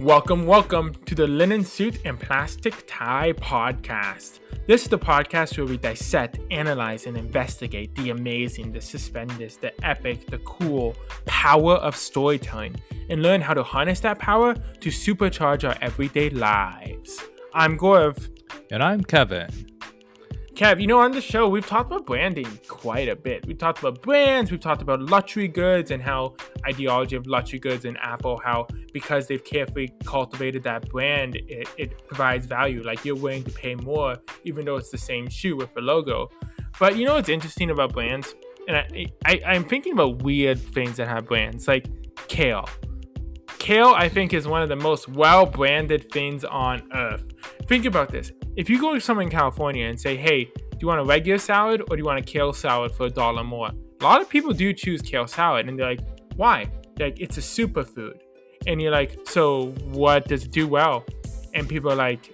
Welcome to the Linen Suit and Plastic Tie podcast. This is the podcast where we dissect, analyze, and investigate the amazing, the suspendous, the epic, the cool power of storytelling and learn how to harness that power to supercharge our everyday lives. I'm Gaurav. And I'm Kevin. Kev, on the show, we've talked about branding quite a bit. We've talked about brands, we've talked about luxury goods and how ideology of luxury goods and Apple, how because they've carefully cultivated that brand, it provides value. Like you're willing to pay more, even though it's the same shoe with the logo. But what's interesting about brands? And I'm thinking about weird things that have brands, like kale. Kale, I think, is one of the most well-branded things on earth. Think about this. If you go to someone in California and say, hey, do you want a regular salad or do you want a kale salad for $1 more? A lot of people do choose kale salad. And they're like, why? They're like, it's a superfood. And you're like, so what does it do well? And people are like,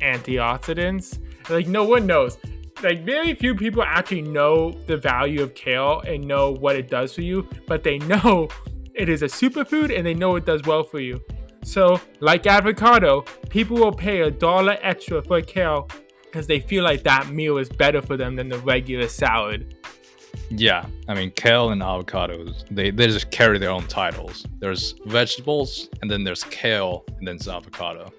antioxidants? Like, no one knows. Like, very few people actually know the value of kale and know what it does for you. But they know it is a superfood and they know it does well for you. So, like avocado, people will pay $1 extra for kale because they feel like that meal is better for them than the regular salad. Yeah, I mean, kale and avocados, they just carry their own titles. There's vegetables, and then there's kale, and then there's avocado.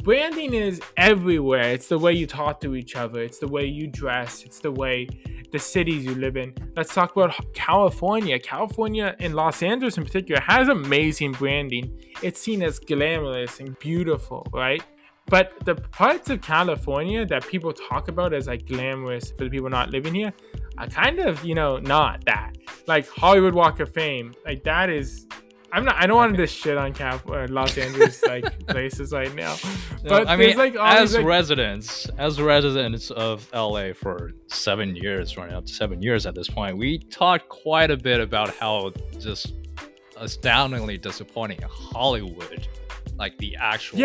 Branding is everywhere. It's the way you talk to each other. It's the way you dress. It's the way the cities you live in. Let's talk about California. California, and Los Angeles in particular, has amazing branding. It's seen as glamorous and beautiful, right? But the parts of California that people talk about as like glamorous for the people not living here are kind of, not that. Like Hollywood Walk of Fame, like that is... I don't want to shit on Los Angeles like places right now. But I mean, like as residents of LA for 7 years, running up to 7 years at this point, we talked quite a bit about how just astoundingly disappointing Hollywood, like the actual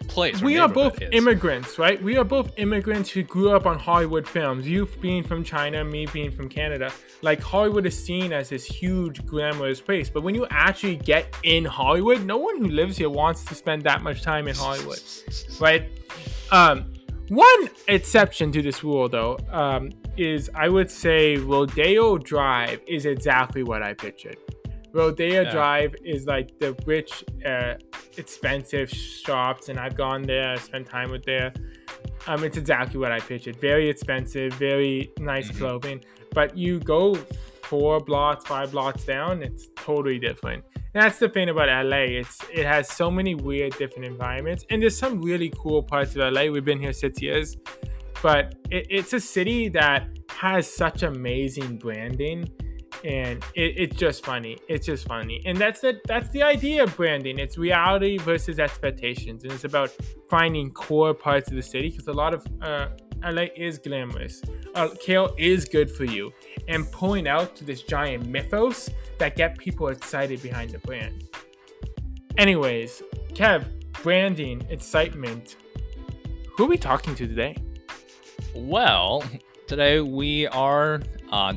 place. We are both immigrants, right? We are both immigrants who grew up on Hollywood films. You being from China, me being from Canada. Like Hollywood is seen as this huge glamorous place, but when you actually get in Hollywood, no one who lives here wants to spend that much time in Hollywood, right? One exception to this rule, though, is I would say Rodeo Drive is exactly what I pictured. Rodeo Drive is like the rich, expensive shops, and I've gone there. I spent time with there. It's exactly what I pictured. Very expensive, very nice clothing. But you go 5 blocks down, it's totally different. And that's the thing about LA. It has so many weird, different environments, and there's some really cool parts of LA. We've been here 6 years, but it's a city that has such amazing branding. And it's just funny. It's just funny. And that's the idea of branding. It's reality versus expectations. And it's about finding core parts of the city because a lot of LA is glamorous. Kale is good for you. And pulling out to this giant mythos that get people excited behind the brand. Anyways, Kev, branding, excitement. Who are we talking to today? Well, today we are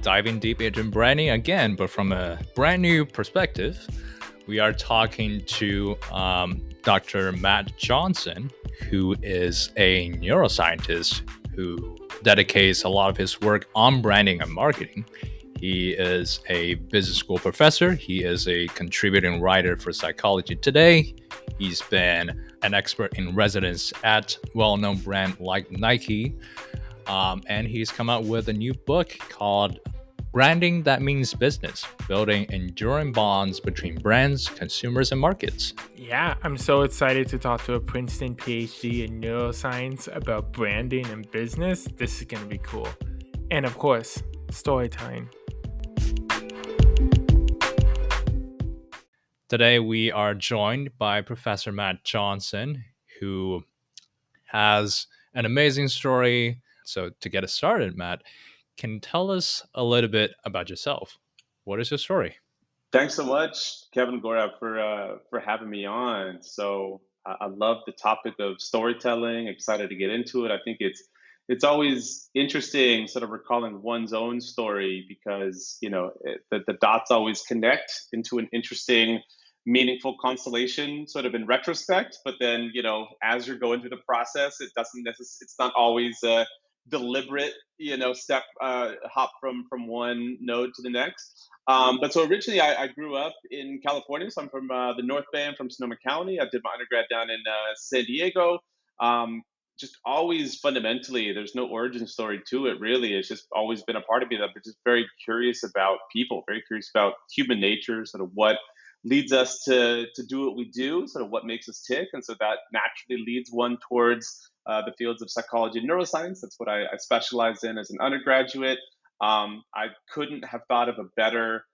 diving deep into branding again, but from a brand new perspective. We are talking to Dr. Matt Johnson, who is a neuroscientist who dedicates a lot of his work on branding and marketing. He is a business school professor. He is a contributing writer for Psychology Today. He's been an expert in residence at well-known brand like Nike. And he's come out with a new book called Branding That Means Business, Building Enduring Bonds Between Brands, Consumers, and Markets. Yeah, I'm so excited to talk to a Princeton PhD in neuroscience about branding and business. This is going to be cool. And of course, story time. Today we are joined by Professor Matt Johnson, who has an amazing story. So to get us started, Matt, can you tell us a little bit about yourself? What is your story? Thanks so much, Kevin Gaurav, for having me on. So I love the topic of storytelling. Excited to get into it. I think it's always interesting, sort of recalling one's own story because the dots always connect into an interesting meaningful consolation sort of in retrospect. But then, as you're going through the process, it's not always a deliberate, step hop from one node to the next. But so originally I grew up in California. So I'm from the North Bay. I'm from Sonoma County. I did my undergrad down in San Diego. Um, just always fundamentally, there's no origin story to it really. It's just always been a part of me that I'm just very curious about people, very curious about human nature, sort of what leads us to do what we do, sort of what makes us tick. And so that naturally leads one towards the fields of psychology and neuroscience. That's what I specialized in as an undergraduate. I couldn't have thought of a better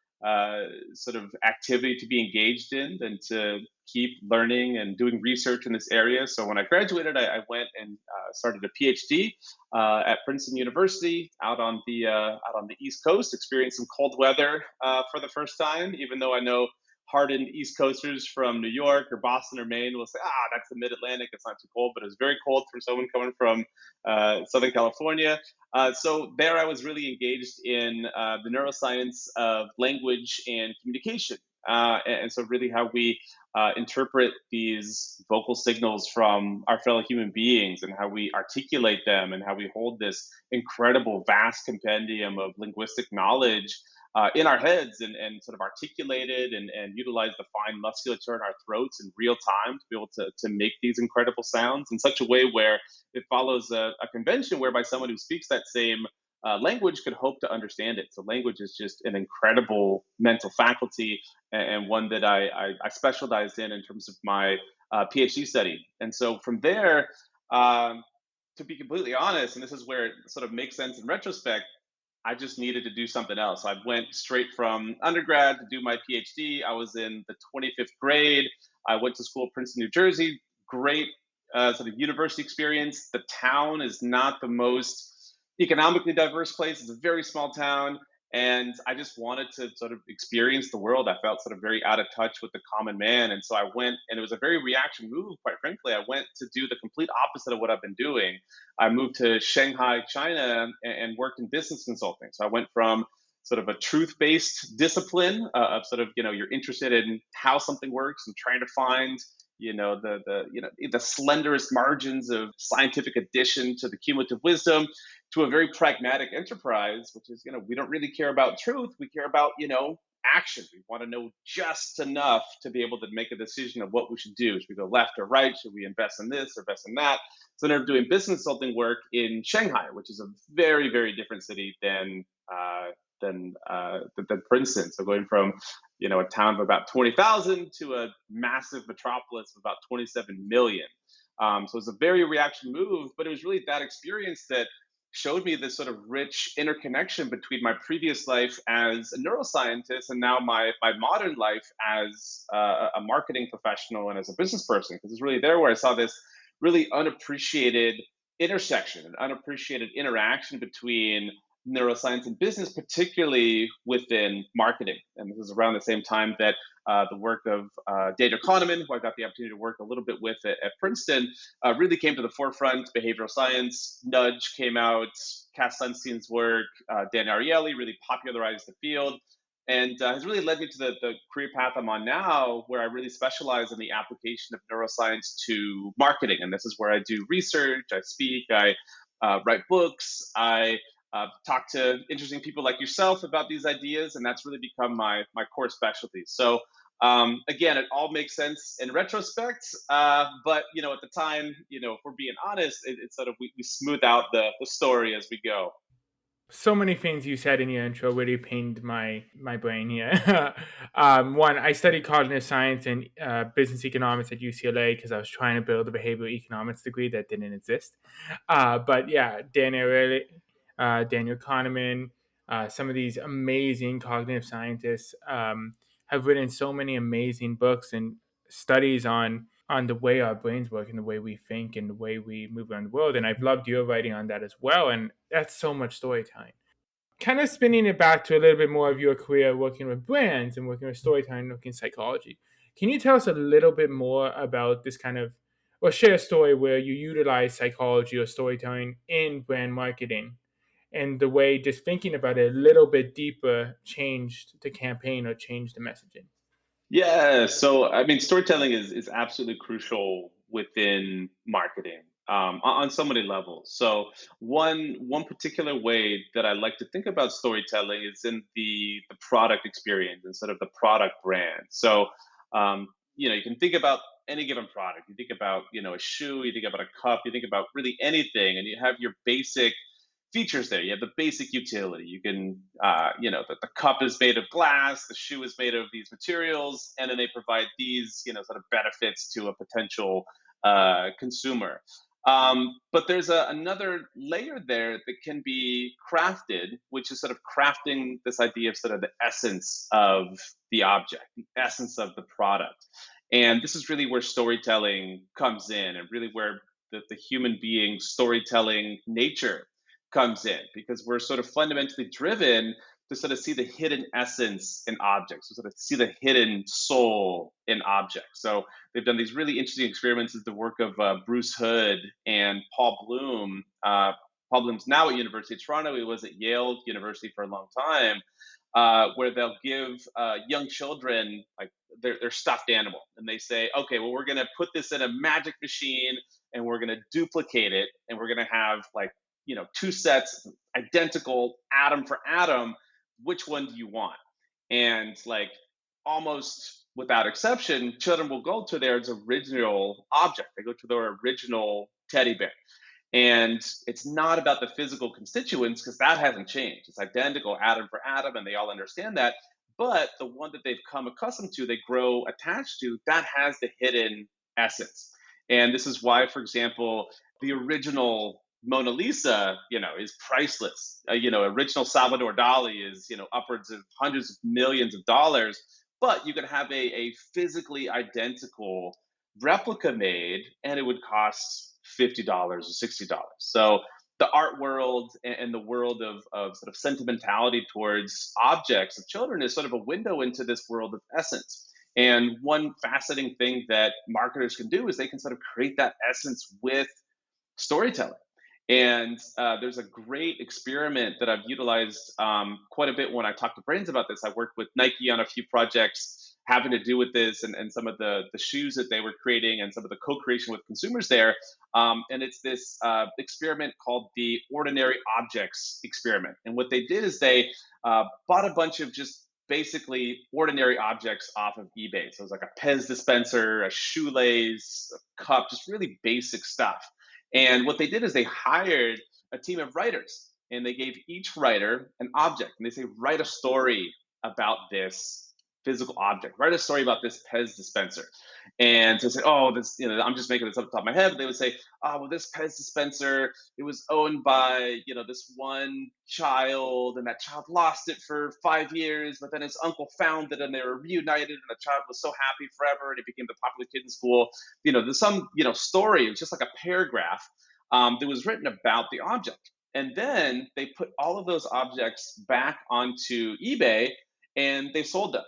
sort of activity to be engaged in than to keep learning and doing research in this area. So when I graduated, I went and started a PhD at Princeton University out on the East Coast. Experienced some cold weather for the first time, even though I know hardened East Coasters from New York or Boston or Maine will say, that's the Mid-Atlantic. It's not too cold, but it was very cold for someone coming from Southern California. So there I was really engaged in the neuroscience of language and communication. And so really how we interpret these vocal signals from our fellow human beings and how we articulate them and how we hold this incredible vast compendium of linguistic knowledge in our heads and sort of articulate it and utilize the fine musculature in our throats in real time to be able to make these incredible sounds in such a way where it follows a convention whereby someone who speaks that same language could hope to understand it. So language is just an incredible mental faculty and one that I specialized in terms of my PhD study. And so from there, to be completely honest, and this is where it sort of makes sense in retrospect, I just needed to do something else. I went straight from undergrad to do my PhD. I was in the 25th grade. I went to school at Princeton, New Jersey. Great sort of university experience. The town is not the most economically diverse place. It's a very small town. And I just wanted to sort of experience the world. I felt sort of very out of touch with the common man. And so I went, and it was a very reaction move, quite frankly. I went to do the complete opposite of what I've been doing. I moved to Shanghai, China, and worked in business consulting. So I went from sort of a truth-based discipline of sort of, you're interested in how something works and trying to find, the slenderest margins of scientific addition to the cumulative wisdom, to a very pragmatic enterprise, which is, we don't really care about truth. We care about, action. We want to know just enough to be able to make a decision of what we should do. Should we go left or right? Should we invest in this or invest in that? So I ended up doing business consulting work in Shanghai, which is a very, very different city than Princeton. So going from a town of about 20,000 to a massive metropolis of about 27 million. So it was a very reaction move, but it was really that experience that showed me this sort of rich interconnection between my previous life as a neuroscientist and now my modern life as a marketing professional and as a business person. Because it's really there where I saw this really unappreciated intersection, an unappreciated interaction between neuroscience and business, particularly within marketing. And this is around the same time that the work of Daniel Kahneman, who I got the opportunity to work a little bit with at Princeton, really came to the forefront. Behavioral science, Nudge came out, Cass Sunstein's work, Dan Ariely really popularized the field, and has really led me to the career path I'm on now, where I really specialize in the application of neuroscience to marketing. And this is where I do research, I speak, I write books, I talk to interesting people like yourself about these ideas, and that's really become my core specialty. So again, it all makes sense in retrospect, but at the time, if we're being honest, it's sort of we smooth out the story as we go. So many things you said in your intro really pained my brain here. One, I studied cognitive science and business economics at UCLA because I was trying to build a behavioral economics degree that didn't exist. But yeah, Daniel Kahneman, some of these amazing cognitive scientists have written so many amazing books and studies on the way our brains work and the way we think and the way we move around the world. And I've loved your writing on that as well. And that's so much storytelling. Kind of spinning it back to a little bit more of your career working with brands and working with storytelling, looking at psychology. Can you tell us a little bit more about this kind of, or share a story where you utilize psychology or storytelling in brand marketing and the way just thinking about it a little bit deeper changed the campaign or changed the messaging? Yeah, so I mean, storytelling is absolutely crucial within marketing on so many levels. So one particular way that I like to think about storytelling is in the product experience instead of the product brand. So you can think about any given product. You think about a shoe, you think about a cup, you think about really anything, and you have your basic features there. You have the basic utility. You can, the cup is made of glass, the shoe is made of these materials, and then they provide these, sort of benefits to a potential consumer. But there's another layer there that can be crafted, which is sort of crafting this idea of sort of the essence of the object, the essence of the product. And this is really where storytelling comes in, and really where the human being storytelling nature comes in, because we're sort of fundamentally driven to sort of see the hidden essence in objects, to sort of see the hidden soul in objects. So they've done these really interesting experiments with the work of Bruce Hood and Paul Bloom. Paul Bloom's now at University of Toronto. He was at Yale University for a long time, where they'll give young children like their stuffed animal, and they say, okay, well, we're going to put this in a magic machine, and we're going to duplicate it, and we're going to have like two sets identical atom for atom. Which one do you want? And like almost without exception, children will go to their original object. They go to their original teddy bear. And it's not about the physical constituents, because that hasn't changed. It's identical atom for atom, and they all understand that. But the one that they've come accustomed to, they grow attached to, that has the hidden essence. And this is why, for example, the original Mona Lisa, is priceless. Original Salvador Dali is, upwards of hundreds of millions of dollars. But you could have a physically identical replica made, and it would cost $50 or $60. So the art world and the world of sort of sentimentality towards objects of children is sort of a window into this world of essence. And one fascinating thing that marketers can do is they can sort of create that essence with storytelling. And there's a great experiment that I've utilized quite a bit when I talk to brands about this. I worked with Nike on a few projects having to do with this, and some of the shoes that they were creating, and some of the co-creation with consumers there. And it's this experiment called the ordinary objects experiment. And what they did is they bought a bunch of just basically ordinary objects off of eBay. So it was like a Pez dispenser, a shoelace, a cup, just really basic stuff. And what they did is they hired a team of writers, and they gave each writer an object, and they say, write a story about this physical object, write a story about this Pez dispenser. And so they say, oh, this, I'm just making this up off the top of my head, but they would say, oh, well, this Pez dispenser, it was owned by, this one child, and that child lost it for 5 years, but then his uncle found it, and they were reunited, and the child was so happy forever, and it became the popular kid in school. There's some, story. It was just like a paragraph that was written about the object. And then they put all of those objects back onto eBay, and they sold them.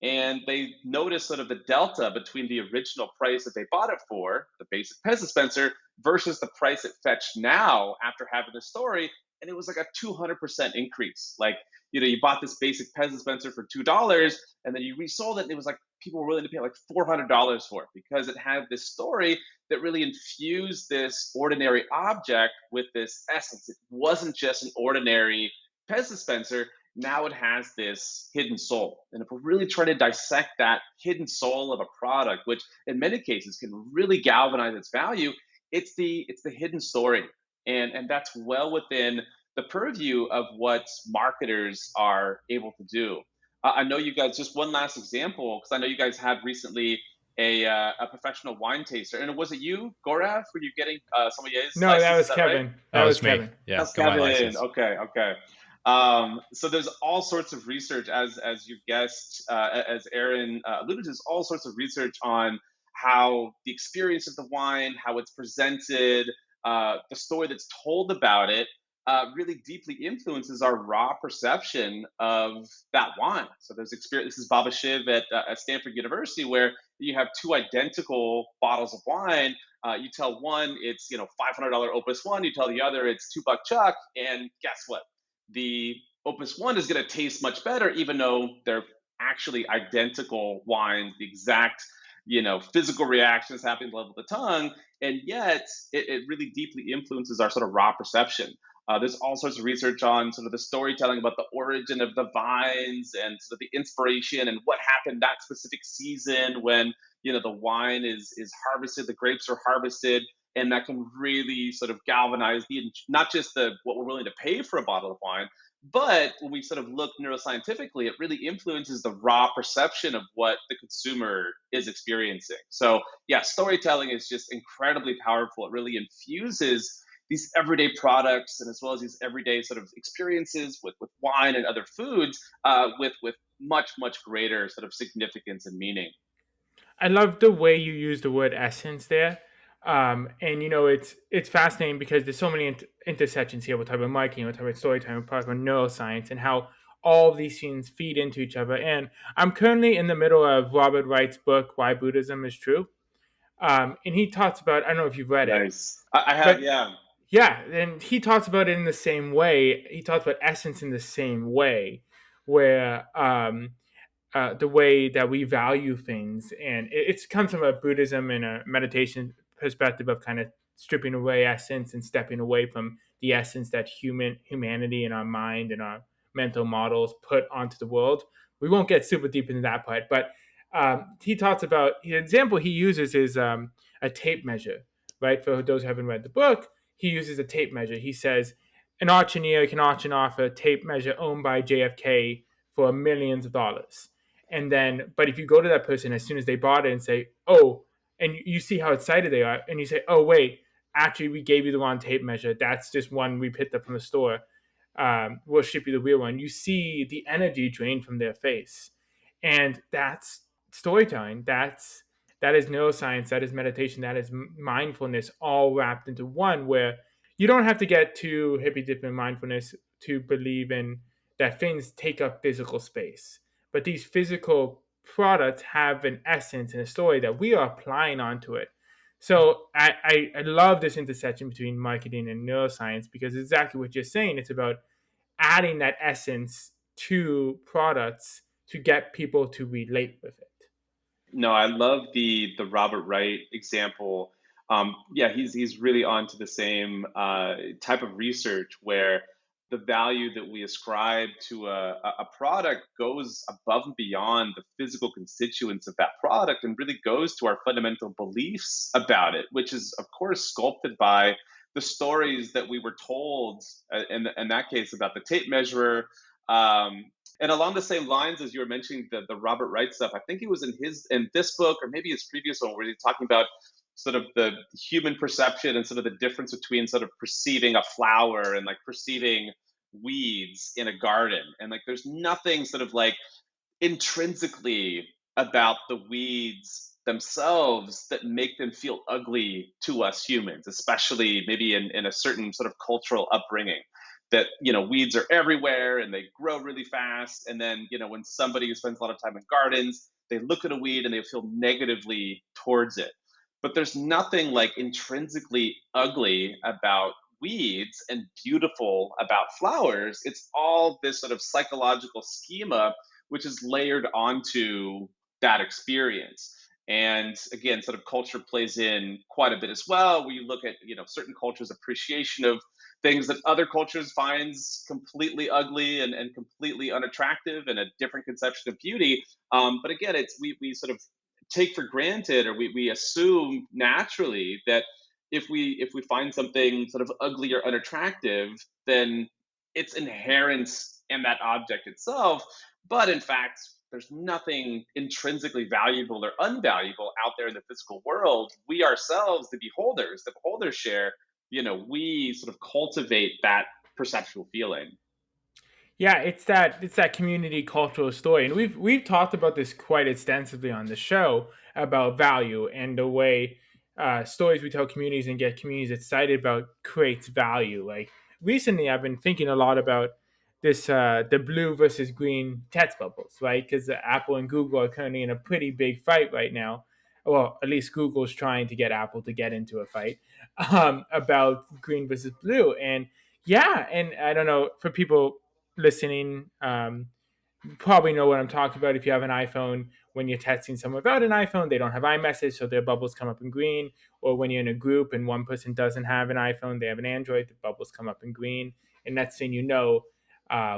And they noticed sort of the delta between the original price that they bought it for, the basic Pez dispenser, versus the price it fetched now after having the story. And it was like a 200% increase. Like, you bought this basic Pez dispenser for $2, and then you resold it, and it was like people were willing to pay like $400 for it, because it had this story that really infused this ordinary object with this essence. It wasn't just an ordinary Pez dispenser. Now it has this hidden soul. And if we're really trying to dissect that hidden soul of a product, which in many cases can really galvanize its value, it's the hidden story. And that's well within the purview of what marketers are able to do. I know you guys, just one last example, because I know you guys had recently a professional wine taster. And was it you, Gorav? Were you getting somebody's No, license? that was Is Kevin. right? That was me. Kevin. Yeah, That's got my Kevin. license. Okay. So there's all sorts of research, as your guest, as Aaron alluded to, there's all sorts of research on how the experience of the wine, how it's presented, the story that's told about it, really deeply influences our raw perception of that wine. So there's experience. This is Baba Shiv at Stanford University, where you have two identical bottles of wine. You tell one it's $500 Opus One. You tell the other it's $2 Chuck, and guess what? The Opus One is going to taste much better, even though they're actually identical wines, the exact, physical reactions happening at the level of the tongue, and yet it really deeply influences our sort of raw perception. There's all sorts of research on sort of the storytelling about the origin of the vines and sort of the inspiration and what happened that specific season when the wine is harvested, the grapes are harvested, and that can really sort of galvanize not just the what we're willing to pay for a bottle of wine, but when we sort of look neuroscientifically, it really influences the raw perception of what the consumer is experiencing. So, yeah, storytelling is just incredibly powerful. It really infuses these everyday products and as well as these everyday sort of experiences with wine and other foods with much, much greater sort of significance and meaning. I love the way you use the word essence there. And it's fascinating because there's so many intersections here. We're talking about marketing, we're talking about storytelling, we're talking about neuroscience, and how all of these things feed into each other. And I'm currently in the middle of Robert Wright's book, Why Buddhism is True. And he talks about, I don't know if you've read it, Nice. I have, but yeah. yeah, and he talks about it in the same way. He talks about essence in the same way, where the way that we value things, and it comes from a Buddhism and a meditation perspective of kind of stripping away essence and stepping away from the essence that humanity and our mind and our mental models put onto the world. We won't get super deep into that part, but he talks about the example he uses is a tape measure, right? For those who haven't read the book, he uses a tape measure. He says an auctioneer can auction off a tape measure owned by JFK for millions of dollars. And then, but if you go to that person as soon as they bought it and say, oh, and you see how excited they are, and you say, oh, wait, actually, we gave you the wrong tape measure. That's just one we picked up from the store. We'll ship you the real one. You see the energy drained from their face. And that's storytelling. That is neuroscience. That is meditation. That is mindfulness all wrapped into one, where you don't have to get too hippy dippy in mindfulness to believe in that things take up physical space. But these physical products have an essence and a story that we are applying onto it. So I love this intersection between marketing and neuroscience because it's exactly what you're saying. It's about adding that essence to products to get people to relate with it. No, I love the Robert Wright example. Yeah, he's really on to the same type of research where the value that we ascribe to a product goes above and beyond the physical constituents of that product and really goes to our fundamental beliefs about it, which is, of course, sculpted by the stories that we were told, in that case, about the tape measurer. And along the same lines as you were mentioning the Robert Wright stuff, I think it was in this book or maybe his previous one where he's talking about sort of the human perception and sort of the difference between sort of perceiving a flower and like perceiving weeds in a garden. And like there's nothing sort of like intrinsically about the weeds themselves that make them feel ugly to us humans, especially maybe in a certain sort of cultural upbringing. That weeds are everywhere and they grow really fast, and then when somebody who spends a lot of time in gardens, they look at a weed and they feel negatively towards it. But there's nothing like intrinsically ugly about weeds and beautiful about flowers. It's all this sort of psychological schema which is layered onto that experience. And again, sort of culture plays in quite a bit as well. We look at certain cultures' appreciation of things that other cultures finds completely ugly and completely unattractive and a different conception of beauty. But again, it's we sort of take for granted or we assume naturally that if we find something sort of ugly or unattractive, then it's inherent in that object itself. But in fact, there's nothing intrinsically valuable or unvaluable out there in the physical world. We ourselves, the beholders share, we sort of cultivate that perceptual feeling. Yeah, it's that community cultural story, and we've talked about this quite extensively on the show about value and the way stories we tell communities and get communities excited about creates value. Like recently, I've been thinking a lot about this the blue versus green text bubbles, right? Because Apple and Google are currently in a pretty big fight right now. Well, at least Google's trying to get Apple to get into a fight about green versus blue, and yeah, and I don't know for people listening, probably know what I'm talking about if you have an iPhone. When you're texting someone without an iPhone, they don't have iMessage, so their bubbles come up in green. Or when you're in a group and one person doesn't have an iPhone, they have an Android, the bubbles come up in green. And next thing you know,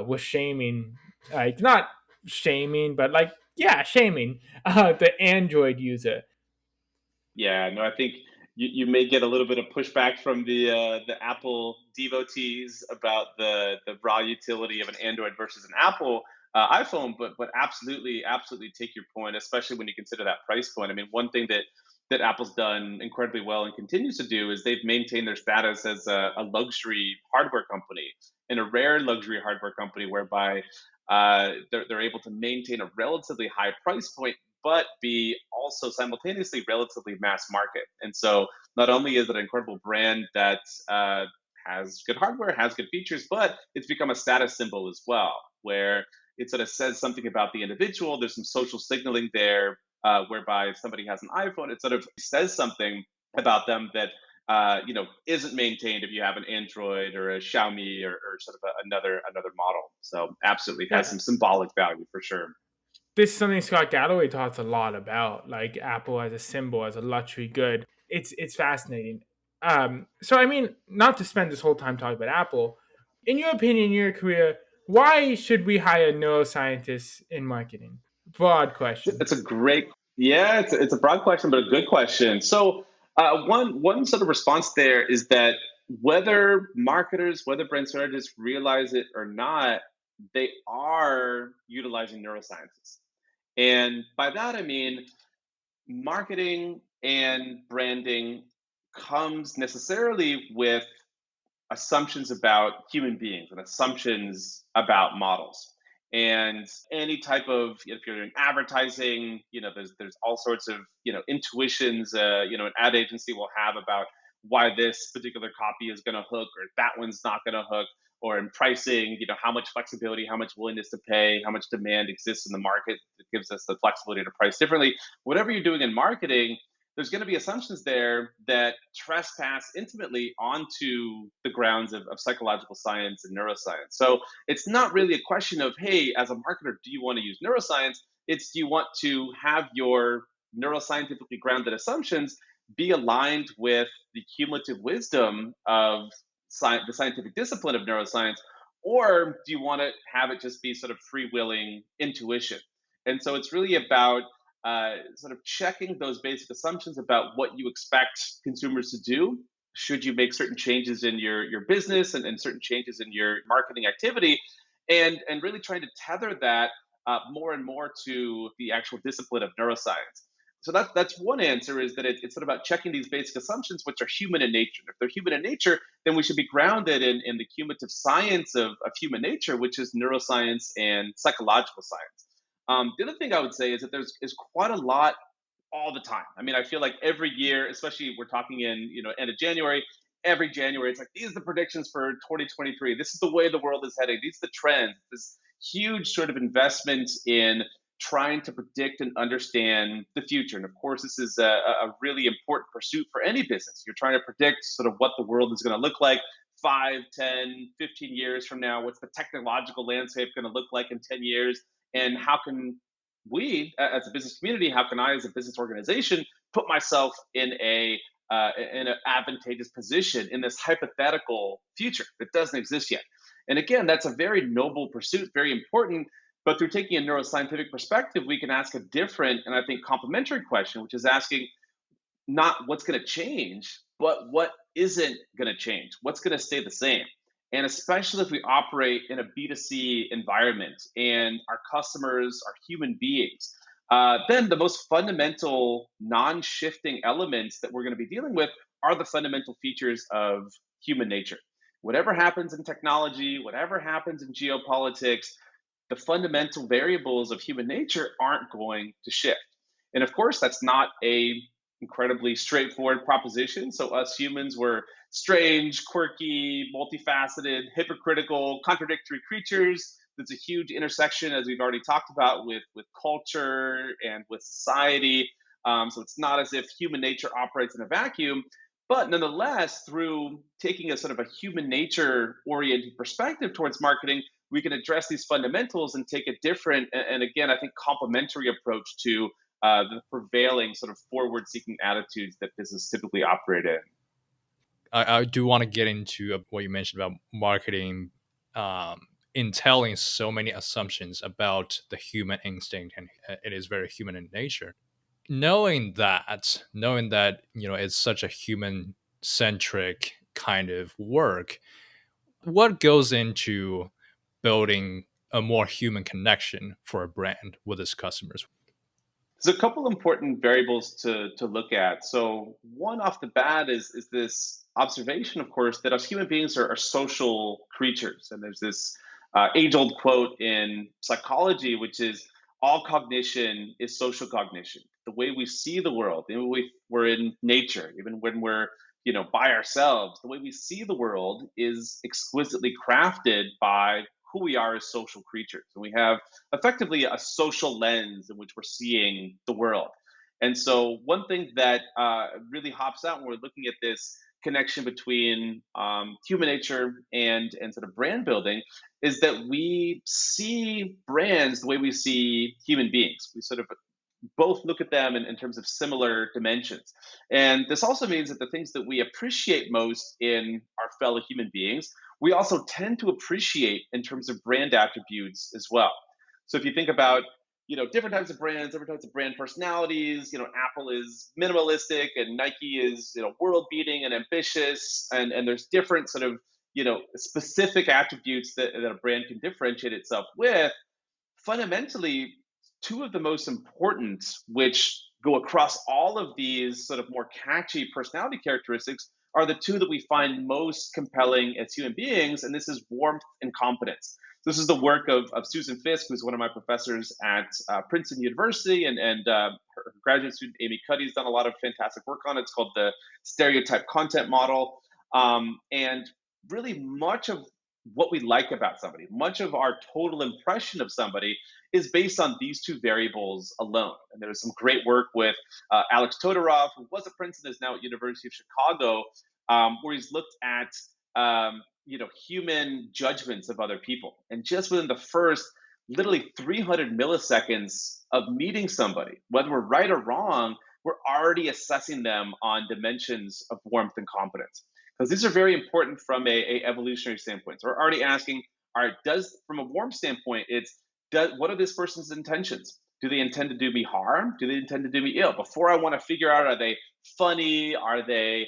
we're shaming, like not shaming, but like, yeah, shaming the Android user. Yeah, no, I think you may get a little bit of pushback from the Apple devotees about the raw utility of an Android versus an Apple iPhone, but absolutely take your point, especially when you consider that price point. I mean, one thing that Apple's done incredibly well and continues to do is they've maintained their status as a luxury hardware company and a rare luxury hardware company whereby they're able to maintain a relatively high price point but be also simultaneously relatively mass market. And so not only is it an incredible brand that has good hardware, has good features, but it's become a status symbol as well, where it sort of says something about the individual. There's some social signaling there, whereby if somebody has an iPhone, it sort of says something about them that isn't maintained if you have an Android or a Xiaomi or sort of another model. So absolutely has Yeah, some symbolic value for sure. this is something Scott Galloway talks a lot about, like Apple as a symbol, as a luxury good. It's fascinating. So I mean, not to spend this whole time talking about Apple. In your opinion, in your career, why should we hire neuroscientists in marketing? Broad question. It's a great, yeah, it's a broad question, but a good question. So, one sort of response there is that whether marketers, whether brand strategists realize it or not, they are utilizing neurosciences. And by that, I mean marketing and branding comes necessarily with assumptions about human beings and assumptions about models. And any type of, if you're in advertising, there's all sorts of intuitions. An ad agency will have about why this particular copy is going to hook or that one's not going to hook. Or in pricing, how much flexibility, how much willingness to pay, how much demand exists in the market that gives us the flexibility to price differently. Whatever you're doing in marketing, there's going to be assumptions there that trespass intimately onto the grounds of psychological science and neuroscience. So it's not really a question of, hey, as a marketer, do you want to use neuroscience? It's, do you want to have your neuroscientifically grounded assumptions be aligned with the cumulative wisdom of the scientific discipline of neuroscience, or do you want to have it just be sort of free-willing intuition? And so it's really about sort of checking those basic assumptions about what you expect consumers to do. Should you make certain changes in your business and certain changes in your marketing activity, and really trying to tether that more and more to the actual discipline of neuroscience. So that's one answer, is that it's sort of about checking these basic assumptions, which are human in nature. If they're human in nature, then we should be grounded in the cumulative science of human nature, which is neuroscience and psychological science. The other thing I would say is that there's is quite a lot all the time. I mean, I feel like every year, especially we're talking in end of January, every January, it's like these are the predictions for 2023. This is the way the world is heading. These are the trends. This huge sort of investment in trying to predict and understand the future. And of course, this is a really important pursuit for any business. You're trying to predict sort of what the world is going to look like 5, 10, 15 years from now. What's the technological landscape going to look like in 10 years? And how can we, as a business community, how can I, as a business organization, put myself in an advantageous position in this hypothetical future that doesn't exist yet? And again, that's a very noble pursuit, very important. But through taking a neuroscientific perspective, we can ask a different and I think complementary question, which is asking not what's going to change, but what isn't going to change, what's going to stay the same. And especially if we operate in a B2C environment and our customers are human beings, then the most fundamental non shifting elements that we're going to be dealing with are the fundamental features of human nature. Whatever happens in technology, whatever happens in geopolitics, the fundamental variables of human nature aren't going to shift. And of course, that's not a incredibly straightforward proposition. So us humans were strange, quirky, multifaceted, hypocritical, contradictory creatures. There's a huge intersection, as we've already talked about, with culture and with society. So it's not as if human nature operates in a vacuum. But nonetheless, through taking a sort of a human nature oriented perspective towards marketing, we can address these fundamentals and take a different, and again, I think complementary approach to the prevailing sort of forward-seeking attitudes that business typically operate in. I do want to get into what you mentioned about marketing entailing so many assumptions about the human instinct, and it is very human in nature. Knowing that, it's such a human centric kind of work, what goes into building a more human connection for a brand with its customers? There's a couple important variables to look at. So one off the bat is this observation, of course, that us human beings are social creatures, and there's this age-old quote in psychology, which is all cognition is social cognition. The way we see the world, even when we're in nature, even when we're by ourselves, the way we see the world is exquisitely crafted by who we are as social creatures. And we have effectively a social lens in which we're seeing the world. And so, one thing that really hops out when we're looking at this connection between human nature and sort of brand building is that we see brands the way we see human beings. We sort of both look at them in terms of similar dimensions. And this also means that the things that we appreciate most in our fellow human beings, we also tend to appreciate in terms of brand attributes as well. So if you think about different types of brands, different types of brand personalities, Apple is minimalistic and Nike is world beating and ambitious, and there's different sort of specific attributes that a brand can differentiate itself with. Fundamentally, two of the most important, which go across all of these sort of more catchy personality characteristics, are the two that we find most compelling as human beings, and this is warmth and competence. This is the work of Susan Fiske, who's one of my professors at Princeton University, and her graduate student Amy Cuddy's done a lot of fantastic work on it. It's called the stereotype content model, and really much of what we like about somebody, much of our total impression of somebody is based on these two variables alone. And there's some great work with Alex Todorov, who was at Princeton, is now at University of Chicago, where he's looked at human judgments of other people. And just within the first literally 300 milliseconds of meeting somebody, whether we're right or wrong, we're already assessing them on dimensions of warmth and competence. Because these are very important from a evolutionary standpoint. So we're already asking, all right, from a warm standpoint, what are this person's intentions? Do they intend to do me harm? Do they intend to do me ill? Before I want to figure out, are they funny? Are they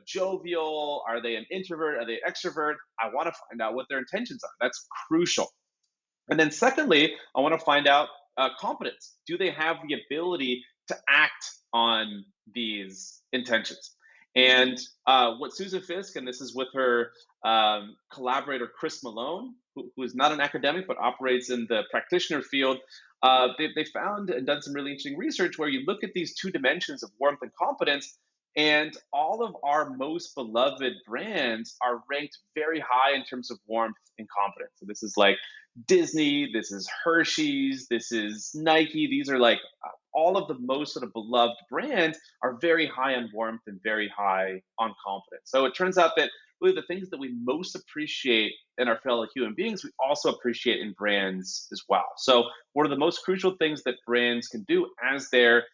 jovial? Are they an introvert? Are they an extrovert? I want to find out what their intentions are. That's crucial. And then secondly, I want to find out competence. Do they have the ability to act on these intentions? And what Susan Fiske, and this is with her collaborator Chris Malone, who is not an academic but operates in the practitioner field, they found and done some really interesting research where you look at these two dimensions of warmth and competence, and all of our most beloved brands are ranked very high in terms of warmth and competence. So this is like Disney, this is Hershey's, this is Nike. These are like all of the most sort of beloved brands are very high on warmth and very high on confidence. So it turns out that really the things that we most appreciate in our fellow human beings, we also appreciate in brands as well. So one of the most crucial things that brands can do as they're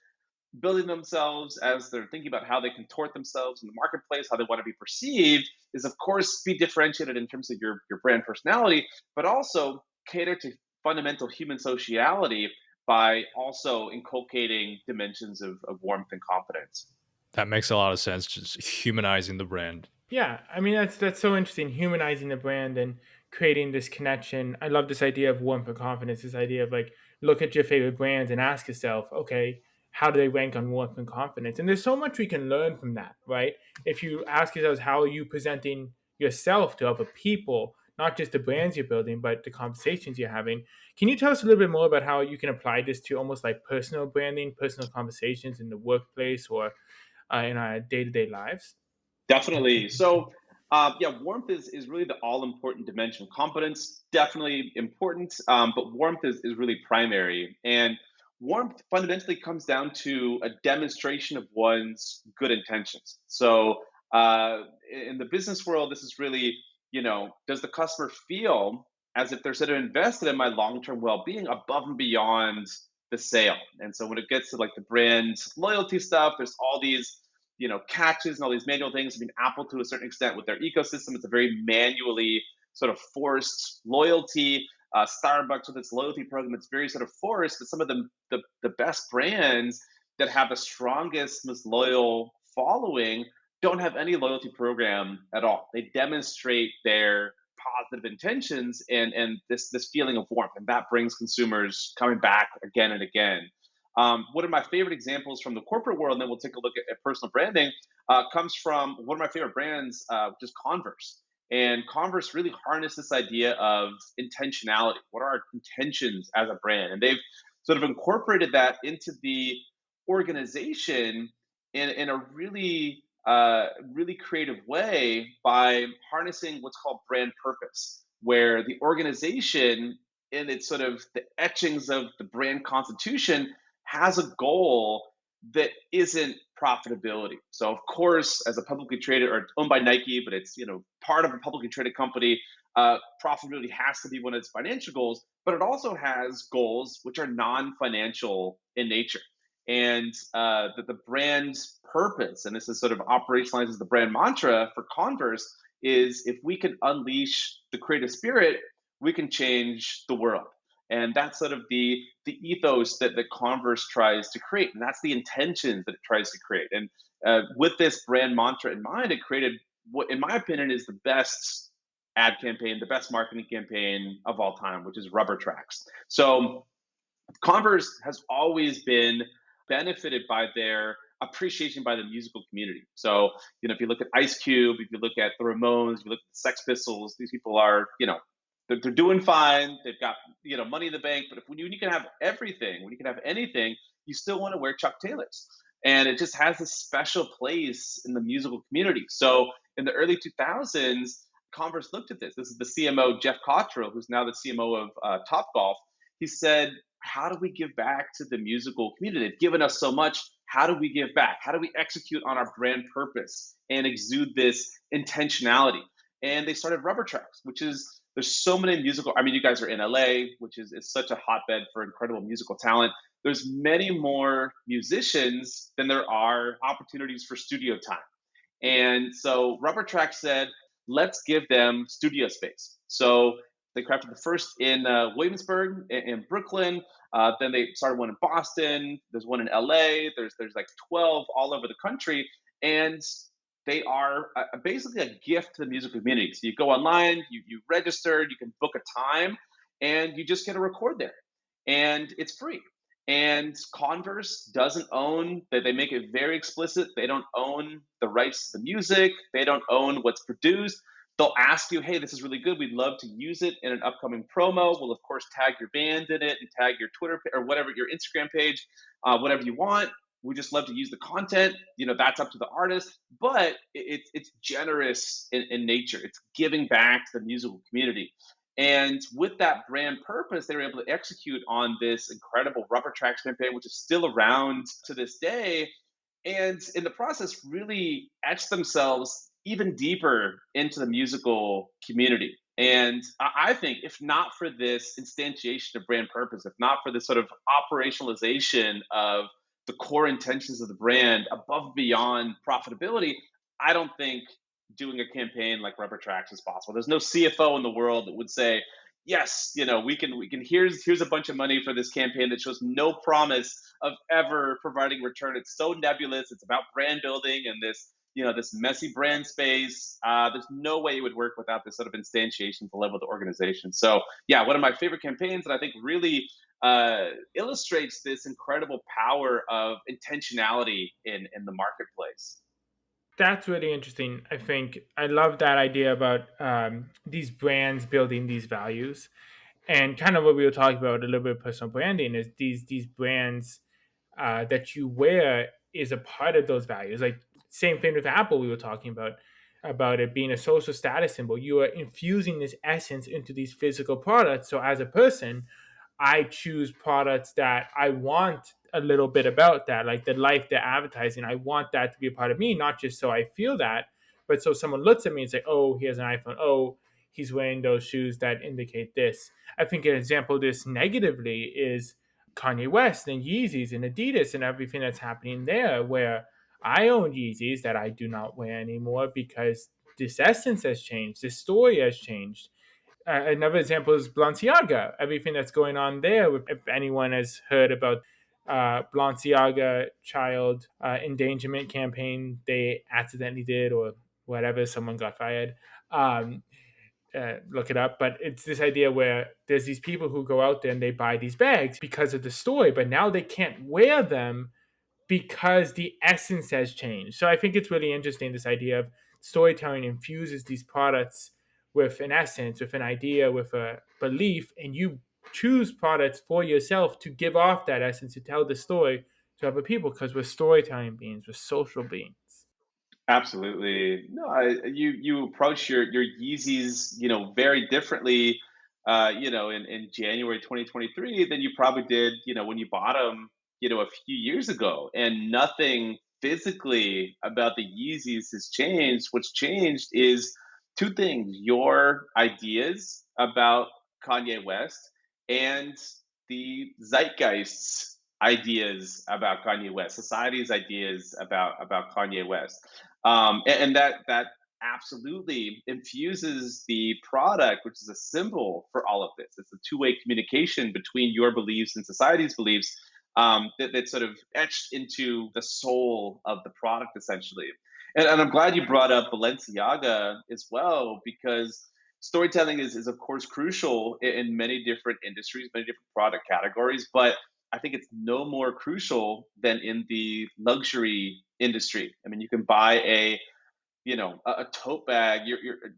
building themselves, as they're thinking about how they contort themselves in the marketplace, how they want to be perceived, is of course be differentiated in terms of your brand personality, but also cater to fundamental human sociality by also inculcating dimensions of warmth and confidence. That makes a lot of sense, just humanizing the brand. Yeah, I mean that's so interesting, humanizing the brand and creating this connection. I love this idea of warmth and confidence. This idea of like look at your favorite brands and ask yourself, okay, how do they rank on warmth and confidence? And there's so much we can learn from that, right? If you ask yourselves, how are you presenting yourself to other people, not just the brands you're building, but the conversations you're having? Can you tell us a little bit more about how you can apply this to almost like personal branding, personal conversations in the workplace or in our day-to-day lives? Definitely. So, warmth is really the all important dimension. Competence, definitely important, but warmth is really primary. And warmth fundamentally comes down to a demonstration of one's good intentions. So, in the business world, this is really, does the customer feel as if they're sort of invested in my long-term well-being above and beyond the sale. And so when it gets to like the brand loyalty stuff, there's all these, catches and all these manual things. I mean, Apple to a certain extent with their ecosystem, it's a very manually sort of forced loyalty. Starbucks with its loyalty program, it's very sort of forced. But some of the best brands that have the strongest, most loyal following don't have any loyalty program at all. They demonstrate their positive intentions and this feeling of warmth, and that brings consumers coming back again and again. One of my favorite examples from the corporate world, and then we'll take a look at personal branding, comes from one of my favorite brands, which is Converse. And Converse really harnessed this idea of intentionality. What are our intentions as a brand? And they've sort of incorporated that into the organization in a really creative way by harnessing what's called brand purpose, where the organization, in its sort of the etchings of the brand constitution, has a goal that isn't profitability. So, of course, as a publicly traded or owned by Nike, but it's part of a publicly traded company, profitability has to be one of its financial goals. But it also has goals which are non-financial in nature. And that the brand's purpose, and this is sort of operationalizes the brand mantra for Converse, is if we can unleash the creative spirit, we can change the world. And that's sort of the ethos that Converse tries to create, and that's the intention that it tries to create. And with this brand mantra in mind, it created what, in my opinion, is the best ad campaign, the best marketing campaign of all time, which is Rubber Tracks. So Converse has always been benefited by their appreciation by the musical community. So, if you look at Ice Cube, if you look at the Ramones, if you look at the Sex Pistols, these people are, they're doing fine. They've got, money in the bank. But when you can have everything, when you can have anything, you still want to wear Chuck Taylors. And it just has this special place in the musical community. So in the early 2000s, Converse looked at this. This is the CMO, Jeff Cottrell, who's now the CMO of Topgolf. He said, how do we give back to the musical community? They've given us so much. How do we give back? How do we execute on our brand purpose and exude this intentionality? And they started Rubber Tracks, which is, there's so many musical, I mean, you guys are in LA, which is such a hotbed for incredible musical talent. There's many more musicians than there are opportunities for studio time. And so Rubber Tracks said, let's give them studio space. So they crafted the first in Williamsburg, in Brooklyn. Then they started one in Boston. There's one in LA. There's like 12 all over the country. And they are basically a gift to the music community. So you go online, you register, you can book a time, and you just get to record there. And it's free. And Converse doesn't own, they make it very explicit, they don't own the rights to the music, they don't own what's produced. They'll ask you, hey, this is really good, we'd love to use it in an upcoming promo. We'll, of course, tag your band in it and tag your Twitter or whatever, your Instagram page, whatever you want. We just love to use the content. That's up to the artist, but it's generous in nature. It's giving back to the musical community. And with that brand purpose, they were able to execute on this incredible Rubber Tracks campaign, which is still around to this day. And in the process, really etched themselves even deeper into the musical community. And I think if not for this instantiation of brand purpose, if not for this sort of operationalization of the core intentions of the brand above and beyond profitability, I don't think doing a campaign like Rubber Tracks is possible. There's no CFO in the world that would say, yes, we can here's a bunch of money for this campaign that shows no promise of ever providing return. It's so nebulous. It's about brand building and this messy brand space. There's no way it would work without this sort of instantiation at the level of the organization. So yeah, one of my favorite campaigns that I think really illustrates this incredible power of intentionality in the marketplace. That's really interesting. I think I love that idea about these brands building these values, and kind of what we were talking about a little bit of personal branding is these brands that you wear is a part of those values. Like same thing with Apple, we were talking about it being a social status symbol. You are infusing this essence into these physical products. So as a person, I choose products that I want a little bit about that, like the life they're advertising. I want that to be a part of me, not just so I feel that, but so someone looks at me and say, oh, he has an iPhone. Oh, he's wearing those shoes that indicate this. I think an example of this negatively is Kanye West and Yeezys and Adidas and everything that's happening there, where I own Yeezys that I do not wear anymore because this essence has changed, this story has changed. Another example is Balenciaga, everything that's going on there. If anyone has heard about Balenciaga child endangerment campaign they accidentally did or whatever, someone got fired. Look it up. But it's this idea where there's these people who go out there and they buy these bags because of the story, but now they can't wear them because the essence has changed. So I think it's really interesting, this idea of storytelling infuses these products with an essence, with an idea, with a belief, and you choose products for yourself to give off that essence, to tell the story to other people, because we're storytelling beings, we're social beings. Absolutely. No, you approach your Yeezys, very differently, in January 2023 than you probably did, when you bought them, a few years ago. And nothing physically about the Yeezys has changed. What's changed is two things: your ideas about Kanye West and the zeitgeist's ideas about Kanye West, society's ideas about Kanye West. And that absolutely infuses the product, which is a symbol for all of this. It's a two-way communication between your beliefs and society's beliefs, that's sort of etched into the soul of the product, essentially. And I'm glad you brought up Balenciaga as well, because storytelling is of course crucial in many different industries, many different product categories, but I think it's no more crucial than in the luxury industry. I mean, you can buy a tote bag,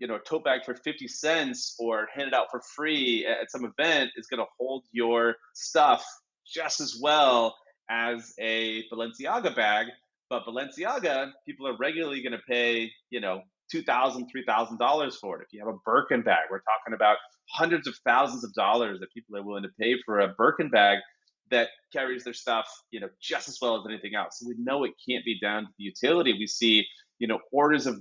a tote bag for 50 cents or hand it out for free at some event is going to hold your stuff just as well as a Balenciaga bag. But Balenciaga, people are regularly going to pay, $2,000, $3,000 for it. If you have a Birkin bag, we're talking about hundreds of thousands of dollars that people are willing to pay for a Birkin bag that carries their stuff, just as well as anything else. So we know it can't be down to the utility. We see, orders of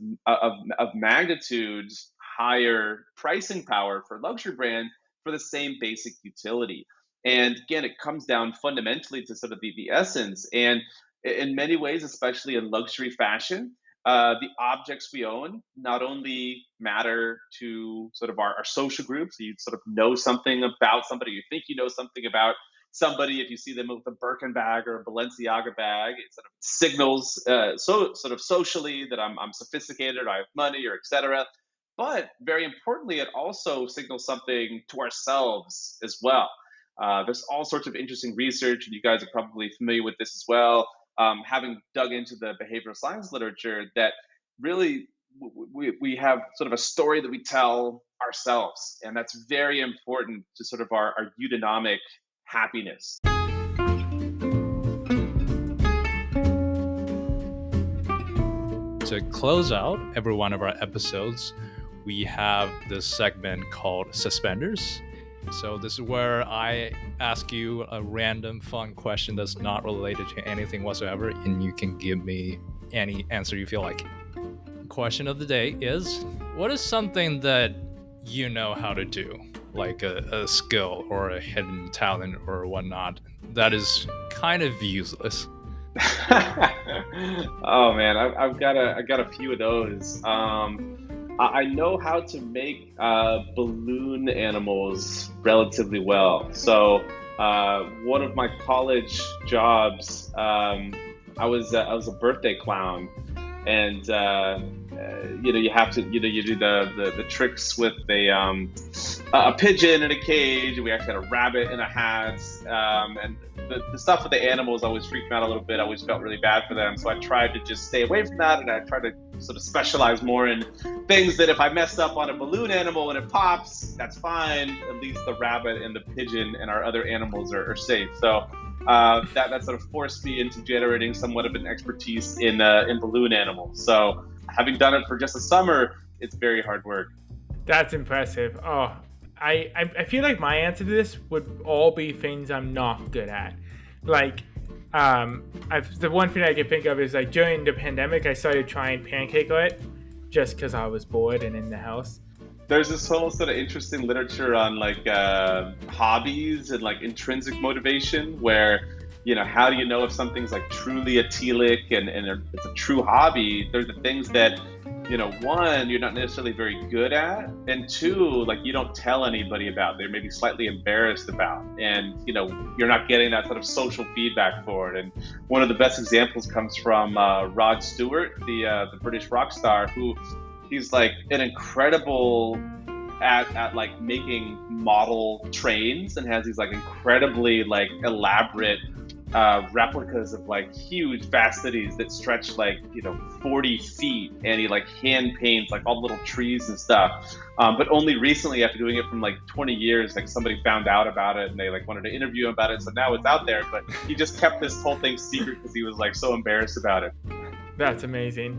magnitudes higher pricing power for luxury brand for the same basic utility. And again, it comes down fundamentally to sort of the essence. And in many ways, especially in luxury fashion, the objects we own not only matter to sort of our social groups. So you sort of know something about somebody, you think you know something about somebody. If you see them with a Birkin bag or a Balenciaga bag, it sort of signals sort of socially that I'm sophisticated, or I have money, or etc. But very importantly, it also signals something to ourselves as well. There's all sorts of interesting research, and you guys are probably familiar with this as well, having dug into the behavioral science literature, that really we have sort of a story that we tell ourselves, and that's very important to sort of our eudaimonia happiness. To close out every one of our episodes, we have this segment called Suspenders. So this is where I ask you a random fun question that's not related to anything whatsoever, and you can give me any answer you feel like. Question of the day is, what is something that you know how to do, like a skill or a hidden talent or whatnot, that is kind of useless? Oh man, I've got a few of those. I know how to make balloon animals relatively well. So one of my college jobs, I was a birthday clown, and you have to you do the tricks with a pigeon in a cage. We actually had a rabbit in a hat, and the stuff with the animals always freaked me out a little bit. I always felt really bad for them, so I tried to just stay away from that, and I tried to sort of specialize more in things that if I messed up on a balloon animal and it pops, that's fine. At least the rabbit and the pigeon and our other animals are safe. So that sort of forced me into generating somewhat of an expertise in balloon animals. So having done it for just a summer, it's very hard work. That's impressive. Oh, I feel like my answer to this would all be things I'm not good at. Like, the one thing I can think of is, like, during the pandemic, I started trying pancake art just because I was bored and in the house. there's this whole sort of interesting literature on like hobbies and like intrinsic motivation, where how do you know if something's like truly a telic and it's a true hobby? There's the things that one, you're not necessarily very good at, and two, like you don't tell anybody about, they're maybe slightly embarrassed about, and you're not getting that sort of social feedback for it. And one of the best examples comes from Rod Stewart, the British rock star, who he's like an incredible at like making model trains, and has these like incredibly like elaborate replicas of like huge vast cities that stretch like 40 feet, and he like hand paints like all little trees and stuff, but only recently, after doing it from like 20 years, like somebody found out about it and they like wanted to interview him about it, so now it's out there, but he just kept this whole thing secret because he was like so embarrassed about it. That's amazing.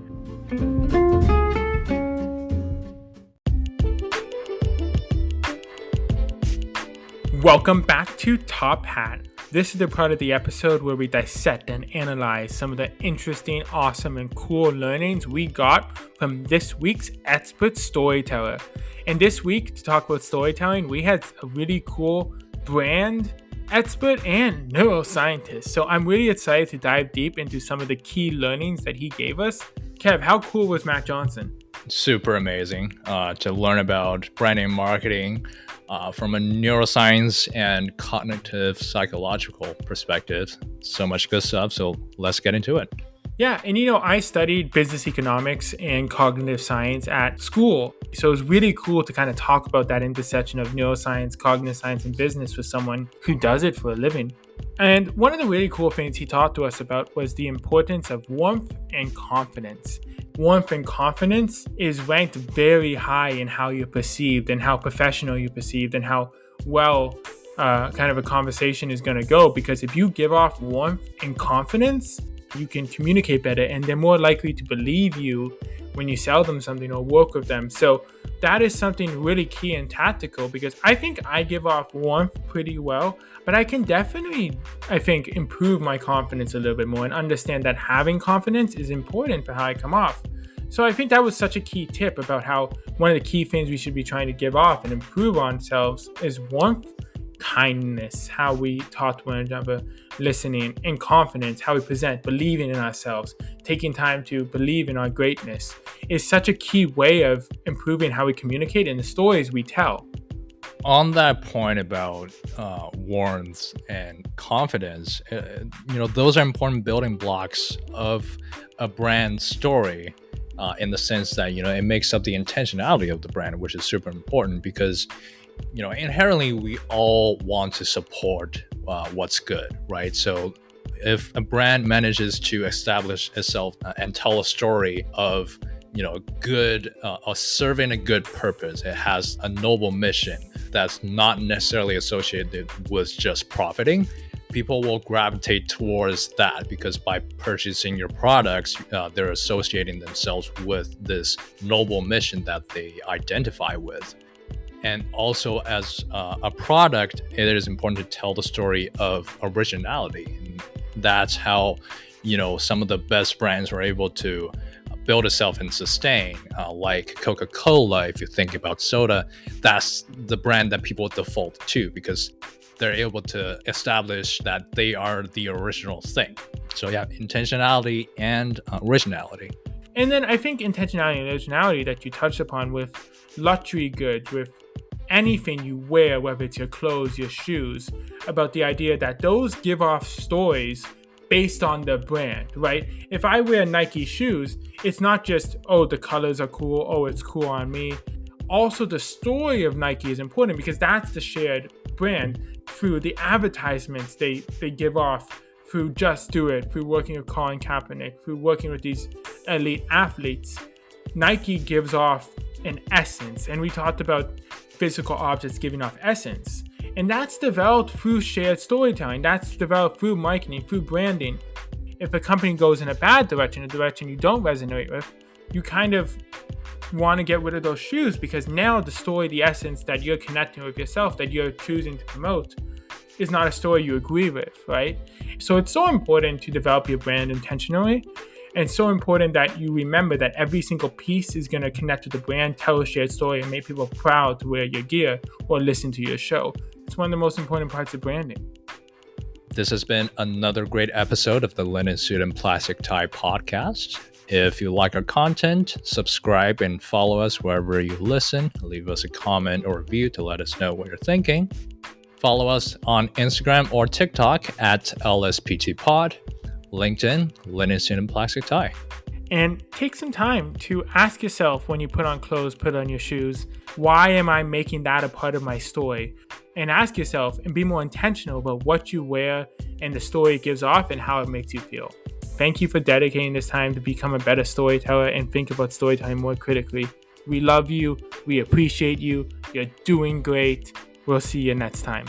Welcome back to Top Hat. This is the part of the episode where we dissect and analyze some of the interesting, awesome, and cool learnings we got from this week's expert storyteller. And this week, to talk about storytelling, we had a really cool brand expert and neuroscientist. So I'm really excited to dive deep into some of the key learnings that he gave us. Kev, how cool was Matt Johnson? Super amazing to learn about branding and marketing from a neuroscience and cognitive psychological perspective. So much good stuff. So let's get into it. Yeah, and I studied business economics and cognitive science at school. So it was really cool to kind of talk about that intersection of neuroscience, cognitive science, and business with someone who does it for a living. And one of the really cool things he talked to us about was the importance of warmth and confidence. Warmth and confidence is ranked very high in how you're perceived and how professional you're perceived and how well kind of a conversation is going to go. Because if you give off warmth and confidence, you can communicate better, and they're more likely to believe you when you sell them something or work with them. So that is something really key and tactical, because I think I give off warmth pretty well, but I can definitely, I think, improve my confidence a little bit more and understand that having confidence is important for how I come off. So I think that was such a key tip about how one of the key things we should be trying to give off and improve on ourselves is warmth, kindness, how we talk to one another, listening, and confidence, how we present, believing in ourselves, taking time to believe in our greatness is such a key way of improving how we communicate and the stories we tell. On that point about warmth and confidence, those are important building blocks of a brand story in the sense that, it makes up the intentionality of the brand, which is super important because inherently we all want to support what's good, right? So if a brand manages to establish itself and tell a story of good, serving a good purpose, it has a noble mission that's not necessarily associated with just profiting, people will gravitate towards that because by purchasing your products, they're associating themselves with this noble mission that they identify with. And also as a product, it is important to tell the story of originality. And that's how, some of the best brands are able to build itself and sustain, like Coca-Cola. If you think about soda, that's the brand that people default to because they're able to establish that they are the original thing. So yeah, intentionality and originality. And then I think intentionality and originality that you touched upon with luxury goods, with anything you wear, whether it's your clothes, your shoes, about the idea that those give off stories based on the brand, right? If I wear Nike shoes, it's not just, oh, the colors are cool, oh, it's cool on me. Also, the story of Nike is important because that's the shared brand through the advertisements they give off, through Just Do It, through working with Colin Kaepernick, through working with these elite athletes. Nike gives off an essence, and we talked about physical objects giving off essence. And that's developed through shared storytelling. That's developed through marketing, through branding. If a company goes in a bad direction, a direction you don't resonate with, you kind of want to get rid of those shoes because now the story, the essence that you're connecting with yourself, that you're choosing to promote, is not a story you agree with, right? So it's so important to develop your brand intentionally. And it's so important that you remember that every single piece is going to connect with the brand, tell a shared story, and make people proud to wear your gear or listen to your show. It's one of the most important parts of branding. This has been another great episode of the Linen Suit and Plastic Tie podcast. If you like our content, subscribe and follow us wherever you listen. Leave us a comment or review to let us know what you're thinking. Follow us on Instagram or TikTok at LSPTpod, LinkedIn, Linen Suit and Plastic Tie. And take some time to ask yourself when you put on clothes, put on your shoes, why am I making that a part of my story? And ask yourself and be more intentional about what you wear and the story it gives off and how it makes you feel. Thank you for dedicating this time to become a better storyteller and think about storytelling more critically. We love you. We appreciate you. You're doing great. We'll see you next time.